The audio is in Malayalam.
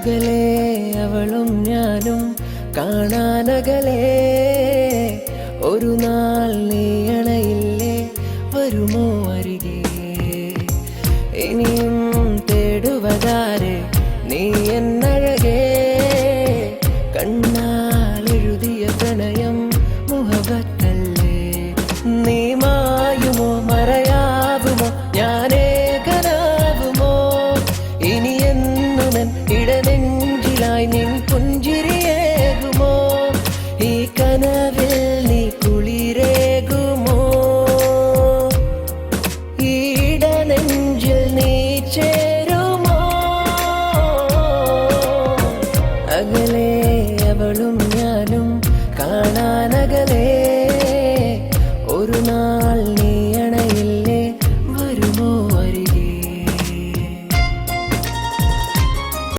അകലെ അവളും ഞാനും കാണാനകലെ ഒരു നാൾ നീ അണയില്ലേ വരുമോ അരികെ ഇനിയും തേടുവതാരെ നീ എന്നഴകേ കണ്ണാൽ എഴുതിയ പ്രണയം മുഹബത്തല്ലേ നീ മായുമോ മറയാവുമോ ഞാനേകനാവുമോ ഇനി എന്നുമെൻ ഇടനെഞ്ചിലായി നിൻ പുഞ്ചിരിയേകുമോ ഈ കനവിൽ നീ കുളിരേകുമോ ഈ ഇടനെഞ്ചിൽ നീ ചേരുമോ അകലെ അവളും ഞാനും കാണാനകലെ ഒരു നാൾ നീ